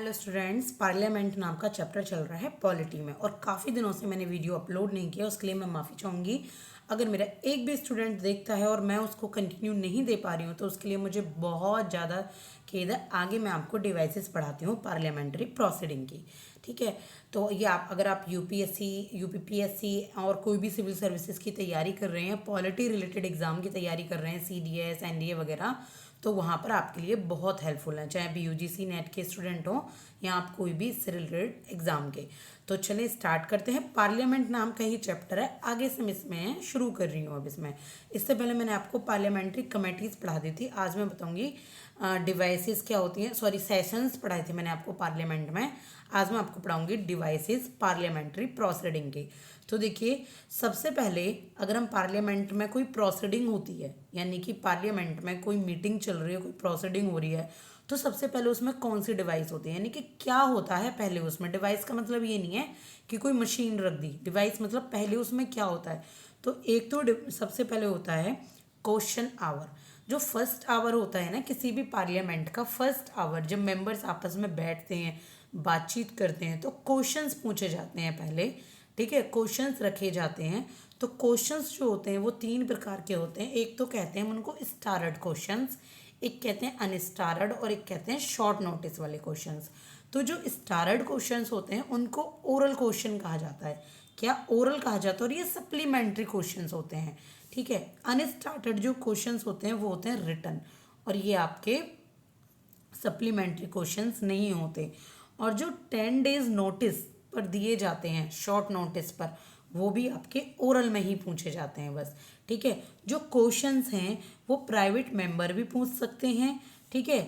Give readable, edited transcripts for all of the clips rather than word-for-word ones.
Hello students, parliament नाम का chapter चल रहा है पॉलिटी में और काफ़ी दिनों से मैंने वीडियो अपलोड नहीं किया, उसके लिए मैं माफ़ी चाहूँगी। अगर मेरा एक भी स्टूडेंट देखता है और मैं उसको कंटिन्यू नहीं दे पा रही हूँ तो उसके लिए मुझे बहुत ज़्यादा खेद है। आगे मैं आपको डिवाइसेस पढ़ाती हूँ पार्लियामेंट्री प्रोसीडिंग की, ठीक है। तो ये अगर आप यूपीएससी, यूपीपीएससी और कोई भी सिविल सर्विसेज की तैयारी कर रहे हैं, पॉलिटी रिलेटेड एग्जाम की तैयारी कर रहे हैं, सीडीएस एनडीए वगैरह, तो वहाँ पर आपके लिए बहुत हेल्पफुल है, चाहे भी यूजीसी नेट के स्टूडेंट हो या आप कोई भी इससे रिलेटेड एग्जाम के। तो चलिए स्टार्ट करते हैं। पार्लियामेंट नाम का ही चैप्टर है, आगे से मैं इसमें शुरू कर रही हूँ। अब इसमें इससे पहले मैंने आपको पार्लियामेंट्री कमेटीज़ पढ़ा दी थी, आज मैं बताऊँगी डिवाइसेस क्या होती हैं। सॉरी, सेशंस पढ़ाए थे मैंने आपको पार्लियामेंट में, आज मैं आपको पढ़ाऊँगी डिवाइसेस पार्लियामेंट्री प्रोसीडिंग की। तो देखिए, सबसे पहले अगर हम पार्लियामेंट में कोई प्रोसीडिंग होती है, यानी कि पार्लियामेंट में कोई मीटिंग चल रही है, कोई प्रोसीडिंग हो रही है, तो सबसे पहले उसमें कौन सी डिवाइस होती है, यानी कि क्या होता है पहले उसमें। डिवाइस का मतलब ये नहीं है कि कोई मशीन रख दी, डिवाइस मतलब पहले उसमें क्या होता है। तो एक तो सबसे पहले होता है क्वेश्चन आवर। जो फर्स्ट आवर होता है ना किसी भी पार्लियामेंट का, फर्स्ट आवर जब मेंबर्स आपस में बैठते हैं, बातचीत करते हैं, तो क्वेश्चंस पूछे जाते हैं पहले, ठीक है। क्वेश्चंस रखे जाते हैं। तो क्वेश्चंस जो होते हैं वो तीन प्रकार के होते हैं। एक तो कहते हैं उनको स्टारड क्वेश्चंस, एक कहते हैं अनस्टारड और एक कहते हैं शॉर्ट नोटिस वाले क्वेश्चंस। तो जो स्टारड क्वेश्चंस होते हैं उनको ओरल क्वेश्चन कहा जाता है। क्या ओरल कहा जाता है, और ये सप्लीमेंट्री क्वेश्चंस होते हैं, ठीक है। अनस्टार्टेड जो क्वेश्चंस होते हैं वो होते हैं रिटन, और ये आपके सप्लीमेंट्री क्वेश्चंस नहीं होते। और जो 10 days नोटिस पर दिए जाते हैं, शॉर्ट नोटिस पर, वो भी आपके ओरल में ही पूछे जाते हैं बस, ठीक है। जो क्वेश्चंस हैं वो प्राइवेट मेंबर भी पूछ सकते हैं, ठीक है।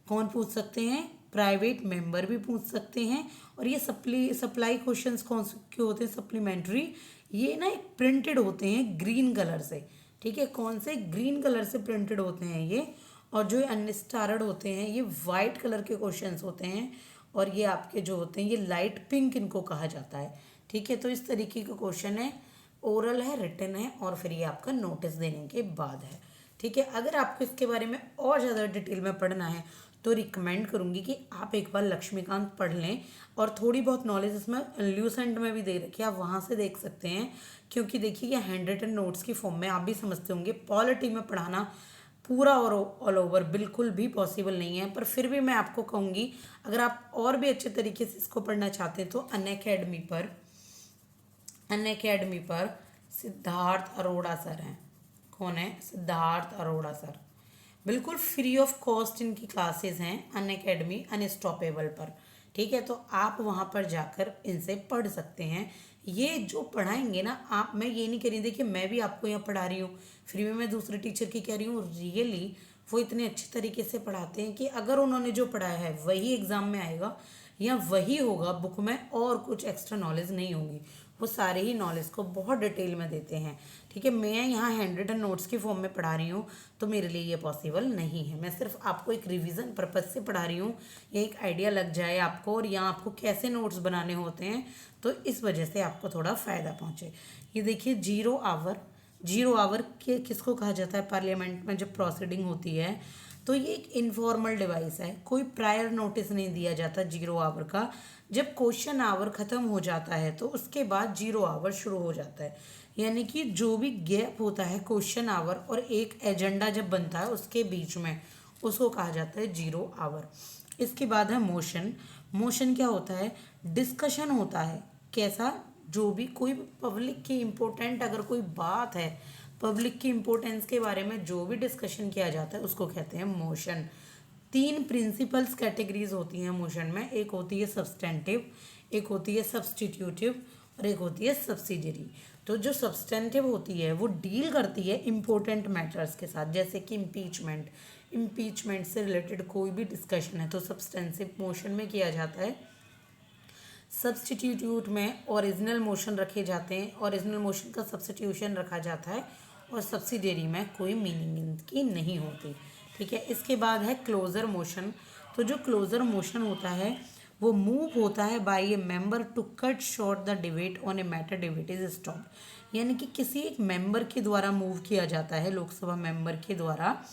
कौन पूछ सकते हैं? प्राइवेट मेंबर भी पूछ सकते हैं। और ये सप्लाई क्वेश्चंस कौन से क्यों होते हैं सप्लीमेंट्री, ये ना एक प्रिंटेड होते हैं ग्रीन कलर से, ठीक है। कौन से? ग्रीन कलर से प्रिंटेड होते हैं ये। और जो अनस्टारड होते हैं ये वाइट कलर के क्वेश्चंस होते हैं, और ये आपके जो होते हैं ये लाइट पिंक इनको कहा जाता है, ठीक है। तो इस तरीके का क्वेश्चन है, ओरल है, रिटन है, और फिर ये आपका नोटिस देने के बाद है, ठीक है। अगर आपको इसके बारे में और ज़्यादा डिटेल में पढ़ना है तो रिकमेंड करूँगी कि आप एक बार लक्ष्मीकांत पढ़ लें, और थोड़ी बहुत नॉलेज इसमें ल्यूसेंट में भी दे रखी है, आप वहाँ से देख सकते हैं। क्योंकि देखिए, ये हैंड रिटन नोट्स की फॉर्म में आप भी समझते होंगे, पॉलिटी में पढ़ाना पूरा और ऑल ओवर बिल्कुल भी पॉसिबल नहीं है। पर फिर भी मैं आपको कहूँगी, अगर आप और भी अच्छे तरीके से इसको पढ़ना चाहते हैं तो अनअकैडमी पर सिद्धार्थ अरोड़ा सर हैं। कौन है? सिद्धार्थ अरोड़ा सर। बिल्कुल फ्री ऑफ कॉस्ट इनकी क्लासेस हैं अनअकैडमी अनस्टॉपेबल पर, ठीक है। तो आप वहाँ पर जाकर इनसे पढ़ सकते हैं। ये जो पढ़ाएंगे ना आप, मैं ये नहीं कह रही, देखिए मैं भी आपको यहाँ पढ़ा रही हूँ फ्री में, मैं दूसरे टीचर की कह रही हूँ, रियली वो इतने अच्छे तरीके से पढ़ाते हैं कि अगर उन्होंने जो पढ़ाया है वही एग्ज़ाम में आएगा या वही होगा बुक में, और कुछ एक्स्ट्रा नॉलेज नहीं होगी। वो सारे ही नॉलेज को बहुत डिटेल में देते हैं, ठीक है। मैं यहाँ हैंड रिटन नोट्स की फॉर्म में पढ़ा रही हूँ तो मेरे लिए ये पॉसिबल नहीं है। मैं सिर्फ आपको एक रिवीजन पर्पज से पढ़ा रही हूँ, ये एक आइडिया लग जाए आपको, और यहाँ आपको कैसे नोट्स बनाने होते हैं, तो इस वजह से आपको थोड़ा फ़ायदा पहुँचे। ये देखिए, जीरो आवर के किसको कहा जाता है पार्लियामेंट में जब प्रोसीडिंग होती है, तो ये एक इनफॉर्मल डिवाइस है, कोई प्रायर नोटिस नहीं दिया जाता जीरो आवर का। जब क्वेश्चन आवर ख़त्म हो जाता है तो उसके बाद जीरो आवर शुरू हो जाता है, यानी कि जो भी गैप होता है क्वेश्चन आवर और एक एजेंडा जब बनता है उसके बीच में, उसको कहा जाता है जीरो आवर। इसके बाद है मोशन क्या होता है? डिस्कशन होता है। कैसा? जो भी कोई पब्लिक की इम्पोर्टेंट अगर कोई बात है, पब्लिक की इम्पोर्टेंस के बारे में जो भी डिस्कशन किया जाता है उसको कहते हैं मोशन। तीन प्रिंसिपल्स कैटेगरीज होती हैं मोशन में, एक होती है सब्सटेंटिव, एक होती है सब्सटीट्यूटिव, और एक होती है सब्सिडियरी। तो जो सब्सटेंटिव होती है वो डील करती है इम्पोर्टेंट मैटर्स के साथ, जैसे कि इम्पीचमेंट से रिलेटेड कोई भी डिस्कशन है तो सब्सटेंसिव मोशन में किया जाता है। सब्सटीट्यूट में ओरिजिनल मोशन रखे जाते हैं, ओरिजिनल मोशन का सब्सटीट्यूशन रखा जाता है, और सब्सिडियरी में कोई मीनिंग इनकी नहीं होती, ठीक है। इसके बाद है क्लोजर मोशन। तो जो क्लोजर मोशन होता है वो मूव होता है by a member to cut short the debate on a matter debate is stop, यानी कि किसी एक मेंबर के द्वारा मूव किया जाता है, लोकसभा मेंबर के द्वारा,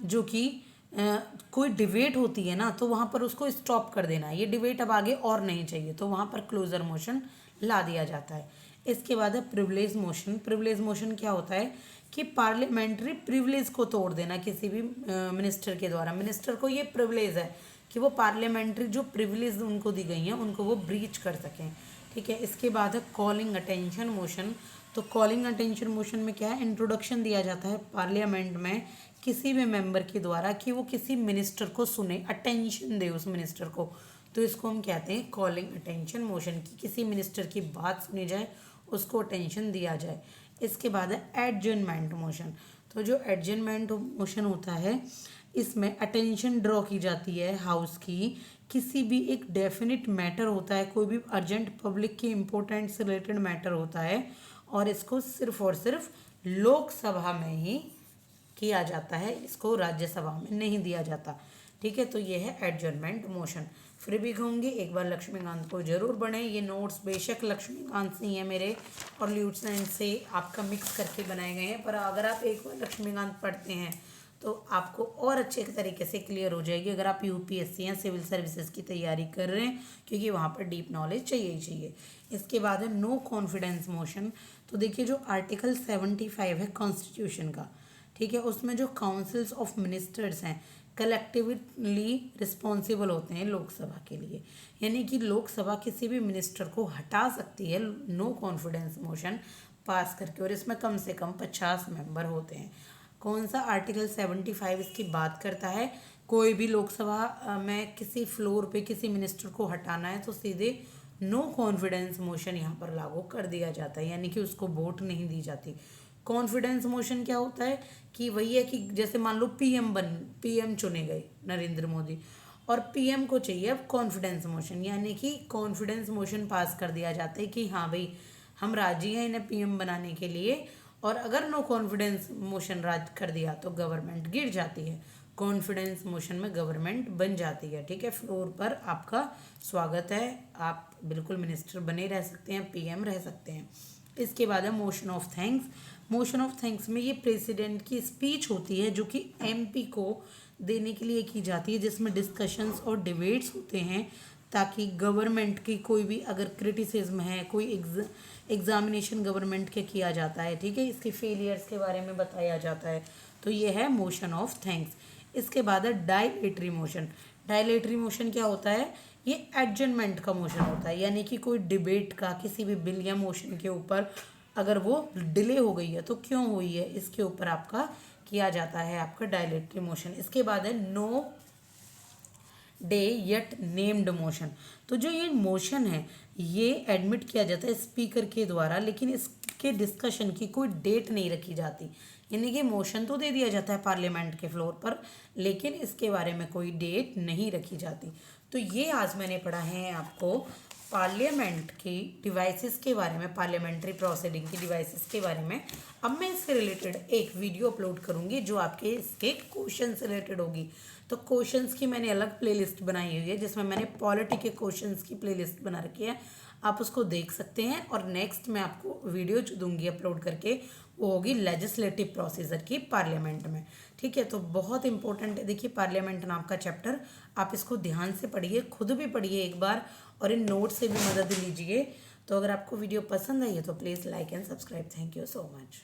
जो कि कोई डिबेट होती है ना, तो वहाँ पर उसको स्टॉप कर देना है, ये डिबेट अब आगे और नहीं चाहिए, तो वहाँ पर क्लोजर मोशन ला दिया जाता है। इसके बाद है प्रिविलेज मोशन। प्रिविलेज मोशन क्या होता है कि पार्लियामेंट्री प्रिविलेज को तोड़ देना किसी भी मिनिस्टर के द्वारा। मिनिस्टर को ये प्रिविलेज है कि वो पार्लियामेंट्री जो प्रिविलेज उनको दी गई हैं उनको वो ब्रीच कर सकें, ठीक है। इसके बाद है कॉलिंग अटेंशन मोशन। तो कॉलिंग अटेंशन मोशन में क्या है, इंट्रोडक्शन दिया जाता है पार्लियामेंट में किसी भी मेंबर के द्वारा कि वो किसी मिनिस्टर को सुने, अटेंशन दे उस मिनिस्टर को, तो इसको हम कहते हैं कॉलिंग अटेंशन मोशन, कि किसी मिनिस्टर की बात सुनी जाए, उसको अटेंशन दिया जाए। इसके बाद है एडजर्नमेंट मोशन। तो जो एडजर्नमेंट मोशन होता है इसमें अटेंशन ड्रॉ की जाती है हाउस की, किसी भी एक डेफिनेट मैटर होता है, कोई भी अर्जेंट पब्लिक के इम्पोर्टेंट से रिलेटेड मैटर होता है, और इसको सिर्फ और सिर्फ लोकसभा में ही किया जाता है, इसको राज्यसभा में नहीं दिया जाता, ठीक है। तो ये है एडजर्नमेंट मोशन। फिर भी कहूँगी एक बार लक्ष्मीकांत को जरूर पढ़ें। ये नोट्स बेशक लक्ष्मीकांत से ही है मेरे और ल्यूटसेंट से आपका मिक्स करके बनाए गए हैं, पर अगर आप एक बार लक्ष्मीकांत पढ़ते हैं तो आपको और अच्छे तरीके से क्लियर हो जाएगी अगर आप यूपीएससी या सिविल सर्विसेज की तैयारी कर रहे हैं, क्योंकि वहाँ पर डीप नॉलेज चाहिए ही चाहिए। इसके बाद है नो कॉन्फिडेंस मोशन। तो देखिए जो आर्टिकल 75 है कॉन्स्टिट्यूशन का, ठीक है, उसमें जो काउंसिल्स ऑफ मिनिस्टर्स हैं कलेक्टिवली रिस्पॉन्सिबल होते हैं लोकसभा के लिए, यानी कि लोकसभा किसी भी मिनिस्टर को हटा सकती है नो कॉन्फिडेंस मोशन पास करके, और इसमें कम से कम 50 मेंबर होते हैं। कौन सा आर्टिकल 75 इसकी बात करता है, कोई भी लोकसभा में किसी फ्लोर पे किसी मिनिस्टर को हटाना है तो सीधे नो कॉन्फिडेंस मोशन यहाँ पर लागू कर दिया जाता है, यानी कि उसको वोट नहीं दी जाती। कॉन्फिडेंस मोशन क्या होता है कि वही है कि जैसे मान लो पीएम चुने गए नरेंद्र मोदी, और पीएम को चाहिए अब कॉन्फिडेंस मोशन, यानी कि कॉन्फिडेंस मोशन पास कर दिया जाता है कि हाँ भाई हम राजी हैं इन्हें पीएम बनाने के लिए, और अगर नो कॉन्फिडेंस मोशन राज कर दिया तो गवर्नमेंट गिर जाती है, कॉन्फिडेंस मोशन में गवर्नमेंट बन जाती है, ठीक है। फ्लोर पर आपका स्वागत है, आप बिल्कुल मिनिस्टर बने रह सकते हैं, पीएम रह सकते हैं। इसके बाद है motion of thanks. Motion of thanks में ये प्रेसिडेंट की स्पीच होती है जो कि एमपी को देने के लिए की जाती है, जिसमें डिस्कशंस और डिबेट्स होते हैं ताकि गवर्नमेंट की कोई भी अगर क्रिटिसिज्म है, कोई एग्जामिनेशन गवर्नमेंट के किया जाता है, ठीक है, इसके फेलियर्स के बारे में बताया जाता है, तो ये है मोशन ऑफ थैंक्स। इसके बाद है डायलेटरी मोशन। डायलेटरी मोशन क्या होता है, ये एडजर्नमेंट का मोशन होता है, यानी कि कोई डिबेट का किसी भी बिल या मोशन के ऊपर अगर वो डिले हो गई है तो क्यों हुई है इसके ऊपर आपका किया जाता है आपका डायलेटरी मोशन। इसके बाद है no day yet named motion. तो जो ये मोशन है ये एडमिट किया जाता है स्पीकर के द्वारा, लेकिन इसके डिस्कशन की कोई डेट नहीं रखी जाती, यानी कि मोशन तो दे दिया जाता है पार्लियामेंट के फ्लोर पर, लेकिन इसके बारे में कोई डेट नहीं रखी जाती। तो ये आज मैंने पढ़ा है आपको पार्लियामेंट की डिवाइसेस के बारे में, पार्लियामेंट्री प्रोसीडिंग की डिवाइसेस के बारे में। अब मैं इससे रिलेटेड एक वीडियो अपलोड करूंगी जो आपके इसके क्वेश्चन से रिलेटेड होगी। तो क्वेश्चंस की मैंने अलग प्लेलिस्ट बनाई हुई है जिसमें मैंने पॉलिटी के क्वेश्चंस की प्लेलिस्ट बना रखी है, आप उसको देख सकते हैं। और नेक्स्ट मैं आपको वीडियो जो दूंगी अपलोड करके वो होगी लेजिस्लेटिव प्रोसीजर की पार्लियामेंट में, ठीक है। तो बहुत इंपॉर्टेंट है, देखिए पार्लियामेंट नाम का चैप्टर, आप इसको ध्यान से पढ़िए, खुद भी पढ़िए एक बार और इन नोट से भी मदद लीजिए। तो अगर आपको वीडियो पसंद आई है तो please like and subscribe. Thank you so much.